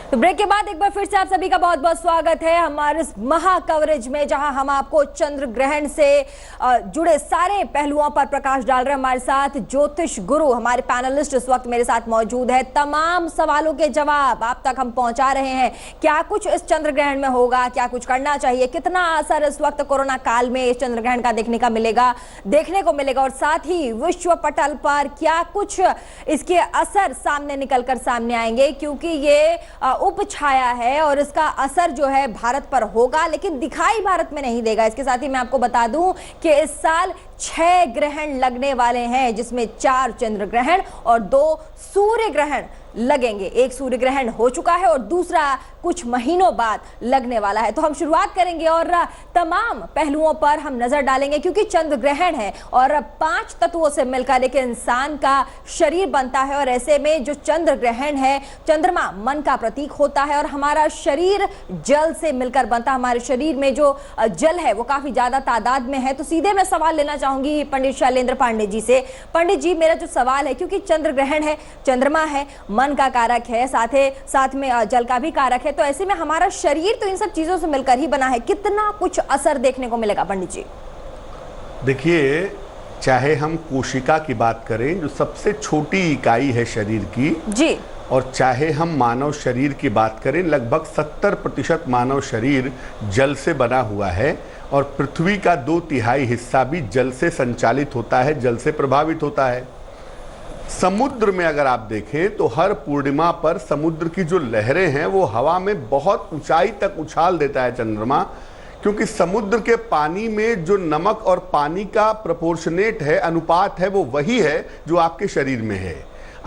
तो ब्रेक के बाद एक बार फिर से आप सभी का बहुत बहुत स्वागत है हमारे इस महा कवरेज में, जहां हम आपको चंद्र ग्रहण से जुड़े सारे पहलुओं पर प्रकाश डाल रहे हैं। हमारे साथ ज्योतिष गुरु हमारे पैनलिस्ट इस वक्त मेरे साथ मौजूद है। तमाम सवालों के जवाब आप तक हम पहुंचा रहे हैं। क्या कुछ इस चंद्र ग्रहण में होगा, क्या कुछ करना चाहिए, कितना असर इस वक्त कोरोना काल में इस चंद्र ग्रहण का देखने को मिलेगा और साथ ही विश्व पटल पर क्या कुछ इसके असर सामने आएंगे, क्योंकि ये उपछाया है और इसका असर जो है भारत पर होगा, लेकिन दिखाई भारत में नहीं देगा। इसके साथ ही मैं आपको बता दूं कि इस साल 6 ग्रहण लगने वाले हैं, जिसमें 4 चंद्र ग्रहण और 2 सूर्य ग्रहण लगेंगे। एक सूर्य ग्रहण हो चुका है और दूसरा कुछ महीनों बाद लगने वाला है। तो हम शुरुआत करेंगे और तमाम पहलुओं पर हम नजर डालेंगे, क्योंकि चंद्र ग्रहण है और 5 तत्वों से मिलकर एक इंसान का शरीर बनता है। और ऐसे में जो चंद्र ग्रहण है, चंद्रमा मन का प्रतीक होता है और हमारा शरीर जल से मिलकर बनता है। हमारे शरीर में जो जल है वो काफी ज्यादा तादाद में है। तो सीधे मैं सवाल लेना चाहूंगी पंडित शैलेंद्र पांडे जी से। पंडित जी, मेरा जो सवाल है, क्योंकि चंद्र ग्रहण है, चंद्रमा है, मन का कारक है, साथ में जल का भी कारक है, तो ऐसे में हमारा शरीर तो इन सब चीजों से मिलकर ही बना है। कितना कुछ असर देखने को मिलेगा पंडित जी? देखिए, चाहे हम कोशिका की बात करें जो सबसे छोटी इकाई है शरीर की जी, और चाहे हम मानव शरीर की बात करें, लगभग 70% मानव शरीर जल से बना हुआ है और पृथ्वी का 2/3 हिस्सा भी जल से संचालित होता है, जल से प्रभावित होता है। समुद्र में अगर आप देखें तो हर पूर्णिमा पर समुद्र की जो लहरें हैं वो हवा में बहुत ऊंचाई तक उछाल देता है चंद्रमा, क्योंकि समुद्र के पानी में जो नमक और पानी का प्रोपोर्शनेट है, अनुपात है, वो वही है जो आपके शरीर में है।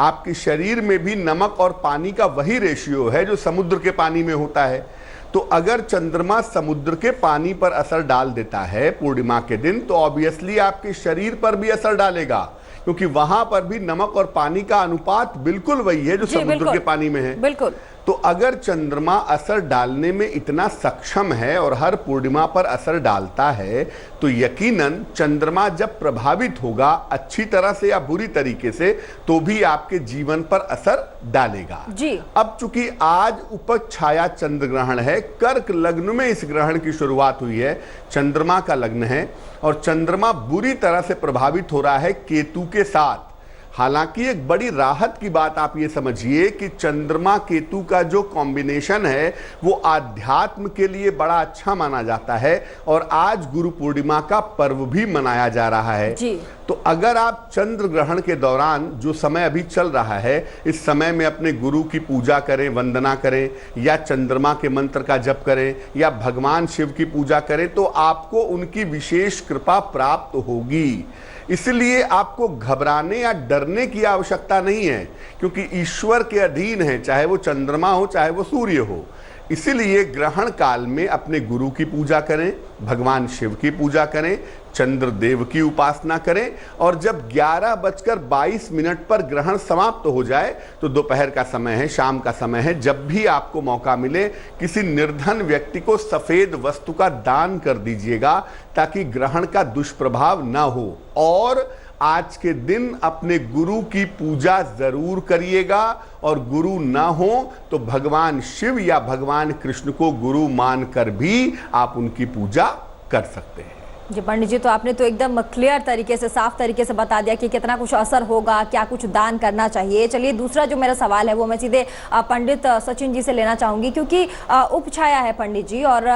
आपके शरीर में भी नमक और पानी का वही रेशियो है जो समुद्र के पानी में होता है। तो अगर चंद्रमा समुद्र के पानी पर असर डाल देता है पूर्णिमा के दिन, तो ऑब्वियसली आपके शरीर पर भी असर डालेगा, क्योंकि वहां पर भी नमक और पानी का अनुपात बिल्कुल वही है जो समुद्र के पानी में है। बिल्कुल। तो अगर चंद्रमा असर डालने में इतना सक्षम है और हर पूर्णिमा पर असर डालता है, तो यकीनन चंद्रमा जब प्रभावित होगा अच्छी तरह से या बुरी तरीके से, तो भी आपके जीवन पर असर डालेगा जी। अब चूंकि आज उपछाया चंद्र ग्रहण है, कर्क लग्न में इस ग्रहण की शुरुआत हुई है, चंद्रमा का लग्न है और चंद्रमा बुरी तरह से प्रभावित हो रहा है केतु के साथ। हालांकि एक बड़ी राहत की बात आप ये समझिए कि चंद्रमा केतु का जो कॉम्बिनेशन है वो आध्यात्म के लिए बड़ा अच्छा माना जाता है और आज गुरु पूर्णिमा का पर्व भी मनाया जा रहा है जी। तो अगर आप चंद्र ग्रहण के दौरान, जो समय अभी चल रहा है, इस समय में अपने गुरु की पूजा करें, वंदना करें या चंद्रमा के मंत्र का जप करें या भगवान शिव की पूजा करें, तो आपको उनकी विशेष कृपा प्राप्त होगी। इसलिए आपको घबराने या डरने की आवश्यकता नहीं है, क्योंकि ईश्वर के अधीन है, चाहे वो चंद्रमा हो चाहे वो सूर्य हो। इसीलिए ग्रहण काल में अपने गुरु की पूजा करें, भगवान शिव की पूजा करें, चंद्रदेव की उपासना करें और जब 11:22 पर ग्रहण समाप्त हो जाए, तो दोपहर का समय है, शाम का समय है, जब भी आपको मौका मिले किसी निर्धन व्यक्ति को सफेद वस्तु का दान कर दीजिएगा, ताकि ग्रहण का दुष्प्रभाव ना हो। और आज के दिन अपने गुरु की पूजा जरूर करिएगा और गुरु ना हो तो भगवान शिव या भगवान कृष्ण को गुरु मानकर भी आप उनकी पूजा कर सकते हैं। जी पंडित जी, तो आपने तो एकदम क्लियर तरीके से, साफ तरीके से बता दिया कि कितना कुछ असर होगा, क्या कुछ दान करना चाहिए। चलिए, दूसरा जो मेरा सवाल है वो मैं सीधे पंडित सचिन जी से लेना चाहूंगी, क्योंकि उपछाया है पंडित जी और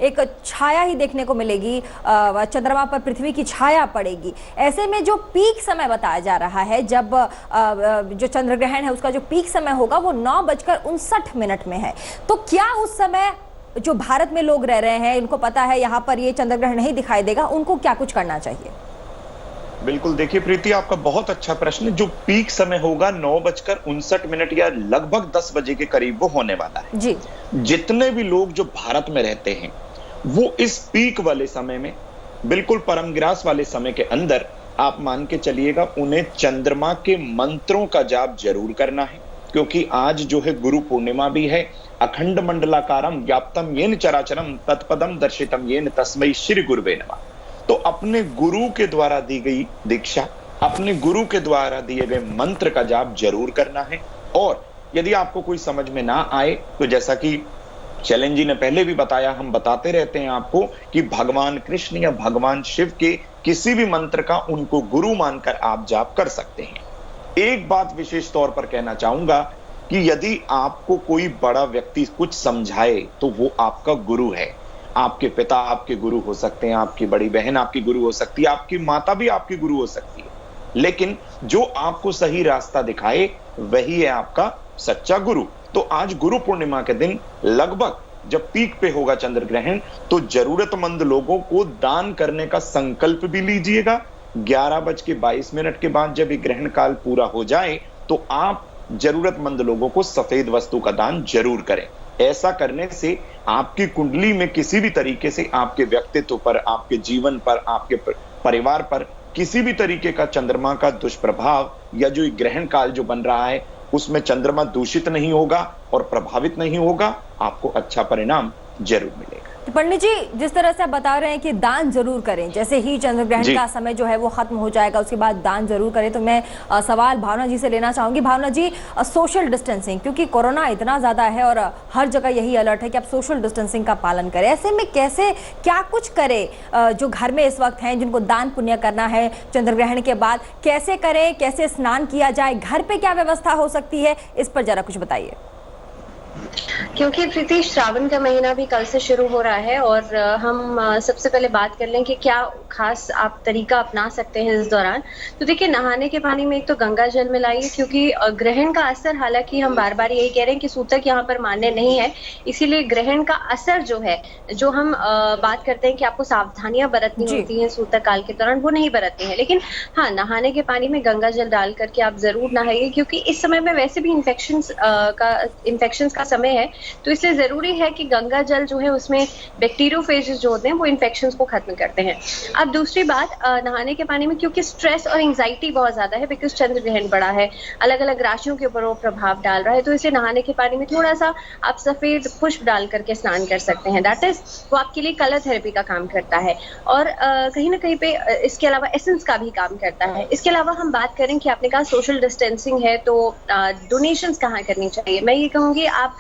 एक छाया ही देखने को मिलेगी, चंद्रमा पर पृथ्वी की छाया पड़ेगी। ऐसे में जो पीक समय बताया जा रहा है, जब जो चंद्र ग्रहण है उसका जो पीक समय होगा वो 9:59 में है, तो क्या उस समय जो भारत में लोग रह रहे हैं, इनको पता है यहाँ पर ये चंद्र ग्रहण नहीं दिखाई देगा, उनको क्या कुछ करना चाहिए? बिल्कुल, देखिए प्रीति, आपका बहुत अच्छा प्रश्न। जो पीक समय होगा 9:59 या लगभग 10 बजे के करीब वो होने वाला है जी। जितने भी लोग जो भारत में रहते हैं वो इस पीक वाले समय में, बिल्कुल परमग्रास वाले समय के अंदर, आप मान के चलिएगा उन्हें चंद्रमा के मंत्रों का जाप जरूर करना है, क्योंकि आज जो है गुरु पूर्णिमा भी है। अखंड मंडलाकारम व्याप्तम येन चराचरम तत्पदम दर्शितम येन तस्मै श्री गुरुवे नमः। तो अपने गुरु के द्वारा दी गई दीक्षा, अपने गुरु के द्वारा दिए गए मंत्र का जाप जरूर करना है और यदि आपको कोई समझ में ना आए तो जैसा कि चैलेंज जी ने पहले भी बताया, हम बताते रहते हैं आपको कि भगवान कृष्ण या भगवान शिव के किसी भी मंत्र का उनको गुरु मानकर आप जाप कर सकते हैं। एक बात विशेष तौर पर कहना चाहूंगा कि यदि आपको कोई बड़ा व्यक्ति कुछ समझाए तो वो आपका गुरु है। आपके पिता आपके गुरु हो सकते हैं, आपकी बड़ी बहन आपकी गुरु हो सकती है, आपकी माता भी आपकी गुरु हो सकती है, लेकिन जो आपको सही रास्ता दिखाए वही है आपका सच्चा गुरु। तो आज गुरु पूर्णिमा के दिन लगभग जब पीक पे होगा चंद्र ग्रहण, तो जरूरतमंद लोगों को दान करने का संकल्प भी लीजिएगा। 11:22 के बाद जब ये ग्रहण काल पूरा हो जाए तो आप जरूरतमंद लोगों को सफेद वस्तु का दान जरूर करें। ऐसा करने से आपकी कुंडली में किसी भी तरीके से आपके व्यक्तित्व पर, आपके जीवन पर, आपके परिवार पर किसी भी तरीके का चंद्रमा का दुष्प्रभाव या जो ग्रहण काल जो बन रहा है उसमें चंद्रमा दूषित नहीं होगा और प्रभावित नहीं होगा। आपको अच्छा परिणाम जरूर मिलेगा। तो पंडित जी, जिस तरह से आप बता रहे हैं कि दान जरूर करें, जैसे ही चंद्र ग्रहण का समय जो है वो खत्म हो जाएगा उसके बाद दान जरूर करें, तो मैं सवाल भावना जी से लेना चाहूंगी। भावना जी, सोशल डिस्टेंसिंग, क्योंकि कोरोना इतना ज्यादा है और हर जगह यही अलर्ट है कि आप सोशल डिस्टेंसिंग का पालन करें, ऐसे में कैसे क्या कुछ करें जो घर में इस वक्त हैं, जिनको दान पुण्य करना है चंद्र ग्रहण के बाद, कैसे करें, कैसे स्नान किया जाए, घर पे क्या व्यवस्था हो सकती है, इस पर जरा कुछ बताइए। क्योंकि प्रीति, श्रावण का महीना भी कल से शुरू हो रहा है और हम सबसे पहले बात कर लें कि क्या खास आप तरीका अपना सकते हैं इस दौरान। तो देखिए, नहाने के पानी में एक तो गंगा जल मिलाइए, क्योंकि ग्रहण का असर, हालांकि हम बार बार यही कह रहे हैं कि सूतक यहाँ पर मान्य नहीं है, इसीलिए ग्रहण का असर जो है, जो हम बात करते हैं कि आपको सावधानियां बरतनी होती हैं सूतक काल के दौरान, वो नहीं बरतनी है। लेकिन हाँ, नहाने के पानी में गंगा जल डाल करके आप जरूर नहाइए, क्योंकि इस समय में वैसे भी इन्फेक्शंस का समय है, तो इसलिए जरूरी है कि गंगा जल जो है उसमें बैक्टीरियोफेजेस जो होते हैं वो इन्फेक्शंस को खत्म करते हैं। अब दूसरी बात, नहाने के पानी में क्योंकि स्ट्रेस और एंजाइटी बहुत ज्यादा है, बिकॉज चंद्र ग्रहण बड़ा है, अलग अलग राशियों के ऊपर वो प्रभाव डाल रहा है, तो इसलिए नहाने के पानी में थोड़ा सा आप सफेद पुष्प डाल करके स्नान कर सकते हैं। दैट इज, वो आपके लिए कलर थेरेपी का काम करता है और कहीं ना कहीं पे इसके अलावा एसेंस का भी काम करता है। इसके अलावा हम बात करें कि आपने कहा सोशल डिस्टेंसिंग है, तो डोनेशंस कहाँ करनी चाहिए। मैं ये कहूँगी आप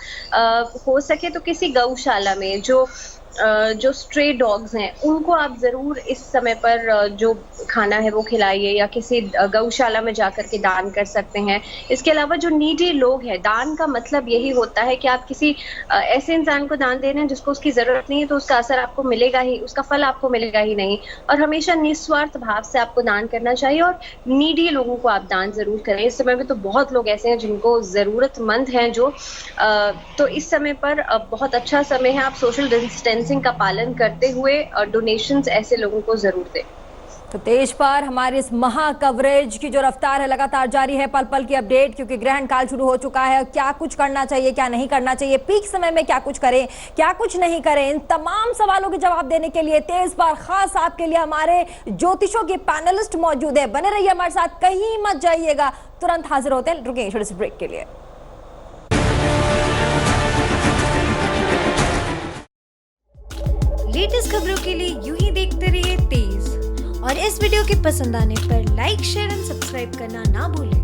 हो सके तो किसी गौशाला में जो स्ट्रे डॉग्स हैं उनको आप जरूर इस समय पर जो खाना है वो खिलाइए, या किसी गौशाला में जाकर के दान कर सकते हैं। इसके अलावा जो नीडी लोग हैं, दान का मतलब यही होता है कि आप किसी ऐसे इंसान को दान दे रहे हैं जिसको उसकी जरूरत नहीं है, तो उसका असर आपको मिलेगा ही, उसका फल आपको मिलेगा ही नहीं। और हमेशा निस्वार्थ भाव से आपको दान करना चाहिए और नीडी लोगों को आप दान जरूर करें। इस समय में तो बहुत लोग ऐसे हैं जिनको जरूरतमंद हैं, जो तो इस समय पर बहुत अच्छा समय है, आप सोशल डिस्टेंसिंग का पालन करते हुए डोनेशंस ऐसे लोगों को जरूर दें। तो तेज पर हमारी इस महा कवरेज की जो रफ्तार है लगातार जारी है, पल पल की अपडेट, क्योंकि ग्रहण काल शुरू हो चुका है। क्या कुछ करना चाहिए, क्या नहीं करना चाहिए, पीक समय में क्या कुछ करें, क्या कुछ नहीं करें, इन तमाम सवालों के जवाब देने के लिए तेज पर खास आपके लिए हमारे ज्योतिषों के पैनलिस्ट मौजूद है। बने रहिए हमारे साथ, कहीं मत जाइएगा, तुरंत हाजिर होते हैं, रुकेंगे छोटे से ब्रेक के लिए। लेटेस्ट खबरों के लिए यूं ही देखते रहिए तेज, और इस वीडियो के पसंद आने पर लाइक, शेयर एंड सब्सक्राइब करना ना भूलें।